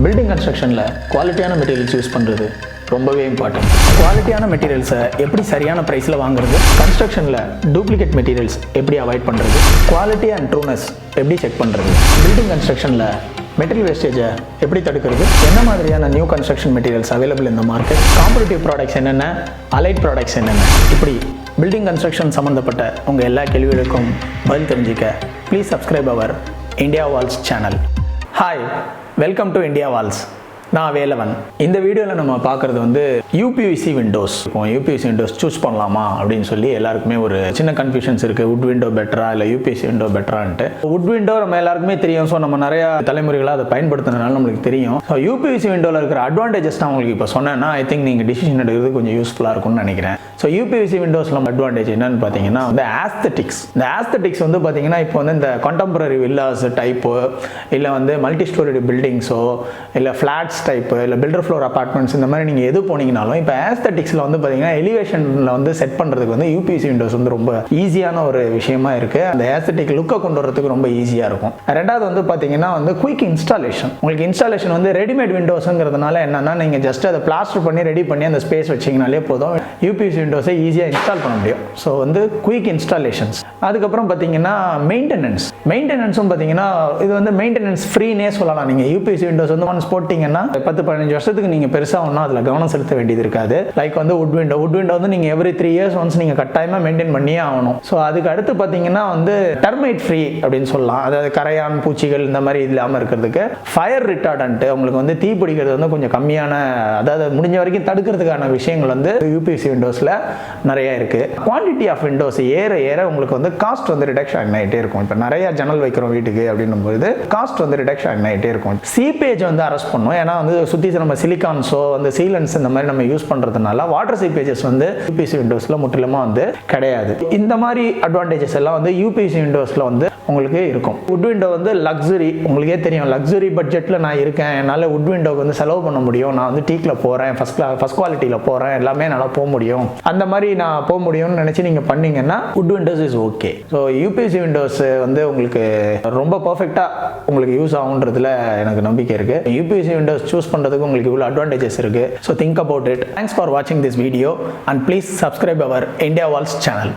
Building கன்ஸ்ட்ரக்ஷனில் குவாலிட்டியான materials use பண்ணுறது ரொம்பவே இம்பார்ட்டன்ட். குவாலிட்டியான மெட்டீரியல்ஸை எப்படி சரியான ப்ரைஸில் வாங்குறது, கன்ஸ்ட்ரக்ஷனில் டூப்ளிகேட் மெட்டீரியல்ஸ் எப்படி அவாய்ட் பண்ணுறது, குவாலிட்டி அண்ட் ட்ரூனஸ் எப்படி செக் பண்ணுறது, பில்டிங் கன்ஸ்ட்ரக்ஷனில் மெட்டீரியல் வேஸ்டேஜை எப்படி தடுக்கிறது, என்ன மாதிரியான நியூ கன்ஸ்ட்ரக்ஷன் மெட்டீரியல்ஸ் அவைலபிள் இந்த மார்க்கெட், காம்படிட்டிவ் ப்ராடக்ட்ஸ் என்னென்ன, அலைட் ப்ராடக்ட்ஸ் என்னென்ன, இப்படி பில்டிங் கன்ஸ்ட்ரக்ஷன் சம்மந்தப்பட்ட உங்கள் எல்லா கேள்விகளுக்கும் பதில் தெரிஞ்சுக்க please subscribe our India Waals channel. Hi, welcome to India Walls. நான் வேலவன். இந்த வீடியோவில் நம்ம பார்க்குறது வந்து யூபிவிசி விண்டோஸ். இப்போ யூபிவிசி விண்டோஸ் சூஸ் பண்ணலாமா அப்படின்னு சொல்லி எல்லாருக்குமே ஒரு சின்ன கன்ஃபியூஷன்ஸ் இருக்குது. வுட் விண்டோ பெட்டரா இல்லை யூபிவிசி விண்டோ பெட்டரான்ட்டு. வுட் விண்டோ நம்ம எல்லாருக்குமே தெரியும். ஸோ நம்ம நிறையா தலைமுறைகளாக அதை பயன்படுத்துறதுனால நம்மளுக்கு தெரியும். ஸோ யூபிவிசி விண்டோவில் இருக்கிற அட்வான்டேஜஸ் நான் உங்களுக்கு இப்போ சொன்னேன்னா ஐ திங்க் நீங்கள் டிசிஷன் எடுக்கிறது கொஞ்சம் யூஸ்ஃபுல்லாக இருக்கும்னு நினைக்கிறேன். ஸோ யூபிவிசி விண்டோஸில் அட்வான்டேஜ் என்னன்னு பார்த்தீங்கன்னா வந்து ஆஸ்தட்டிக்ஸ். இந்த ஆஸ்தட்டிக்ஸ் வந்து பார்த்தீங்கன்னா இப்போ வந்து இந்த கண்டெம்பரரி வில்லாஸ் டைப்பு இல்லை வந்து மல்டி ஸ்டோரி பில்டிங்ஸோ இல்லை ஃப்ளாட்ஸ் டைப்பு இல்லை பில்டர் ஃப்ளோர் அப்பார்ட்மெண்ட்ஸ் இந்த மாதிரி நீங்கள் எது போனீங்கனாலும் இப்போ ஆஸ்தட்டிக்ஸில் வந்து பார்த்தீங்கன்னா எலிவேஷனில் வந்து செட் பண்ணுறதுக்கு வந்து யூபிவிசி விண்டோஸ் வந்து ரொம்ப ஈஸியான ஒரு விஷயமா இருக்குது. அந்த ஆஸ்தட்டிக் லுக்கை கொண்டு வரதுக்கு ரொம்ப ஈஸியாக இருக்கும். ரெண்டாவது வந்து பார்த்தீங்கன்னா வந்து குயிக் இன்ஸ்டாலேஷன். உங்களுக்கு இன்ஸ்டாலேஷன் வந்து ரெடிமேட் விண்டோஸுங்கிறதுனால என்னன்னா நீங்கள் ஜஸ்ட் அதை பிளாஸ்டர் பண்ணி ரெடி பண்ணி அந்த ஸ்பேஸ் வச்சிங்கனாலே போதும். யூபிவிசி விண்டோஸை ஈஸியாக இன்ஸ்டால் பண்ண முடியும். ஸோ வந்து குயிக் இன்ஸ்டாலேஷன்ஸ். அதுக்கப்புறம் பார்த்தீங்கன்னா மெயின்டெனன்ஸும் பார்த்தீங்கன்னா இது வந்து மெயின்டெனன்ஸ் ஃப்ரீனே சொல்லலாம். நீங்கள் யூபிவிசி விண்டோஸ் வந்து ஒன்ஸ் போட்டிங்கன்னா 10-15 வருஷத்துக்கு நீங்கள் பெருசாக ஒன்றும் அதில் கவனம் செலுத்த வேண்டியது இருக்காது. லைக் வந்து வுட் விண்டோ வந்து நீங்கள் எவ்ரி 3 இயர்ஸ் ஒன்ஸ் நீங்கள் கட்டாயமாக மெயின்டைன் பண்ணியே ஆகணும். ஸோ அதுக்கு அடுத்து பார்த்தீங்கன்னா வந்து டெர்மைட் ஃப்ரீ அப்படின்னு சொல்லலாம். அதாவது கரையான் பூச்சிகள் இந்த மாதிரி இல்லாமல் இருக்கிறதுக்கு ஃபயர் ரிட்டார்டன்ட்டு உங்களுக்கு வந்து தீ பிடிக்கிறது வந்து கொஞ்சம் கம்மியான, அதாவது முடிஞ்ச வரைக்கும் தடுக்கிறதுக்கான விஷயங்கள் வந்து யூபிவிசி விண்டோஸில் நிறைய இருக்குது. குவான்டிட்டி ஆஃப் விண்டோஸ் ஏற உங்களுக்கு வந்து காஸ்ட் வந்து ரிடக்ஷன் ஆகிட்டே இருக்கும். இப்போ நிறைய ஜன்னல் வைக்கிறோம் வீட்டுக்கு அப்படின்னும்போது காஸ்ட் வந்து ரிடக்ஷன் ஆகிட்டே இருக்கும். சீப்பேஜ் வந்து அரெஸ்ட் பண்ணும். ஏன்னா வந்து சுற்றி நம்ம சிலிகான்ஸோ அந்த சீலன்ஸ் இந்த மாதிரி நம்ம யூஸ் பண்ணுறதுனால வாட்டர் சீப்பேஜஸ் வந்து யூபிவிசி விண்டோஸில் முற்றிலுமா வந்து கிடையாது. இந்த மாதிரி அட்வான்டேஜஸ் எல்லாம் வந்து யூபிவிசி விண்டோஸில் வந்து உங்களுக்கு இருக்கும். வுட் விண்டோ வந்து லக்ஸுரி, உங்களுக்கே தெரியும். லக்ஸுரி பட்ஜெட்டில் நான் இருக்கேன், என்னால் வுட் விண்டோக்கு வந்து செலவு பண்ண முடியும், நான் வந்து டீக்கில் போகிறேன், ஃபர்ஸ்ட் குவாலிட்டியில் போகிறேன், எல்லாமே என்னால் போக முடியும், அந்த மாதிரி நான் போக முடியும்னு நினச்சி நீங்கள் பண்ணீங்கன்னா would Windows is okay. So UPVC Windows வந்து உங்களுக்கு ரொம்ப பர்ஃபெக்டாக உங்களுக்கு யூஸ் ஆகுன்றதுல எனக்கு நம்பிக்கை இருக்குது. யூபிவிசி விண்டோஸ் சூஸ் பண்ணுறதுக்கு உங்களுக்கு இவ்வளோ அட்வான்டேஜஸ் இருக்குது. So think about it. Thanks for வாட்சிங் this video and please subscribe our India Waals channel.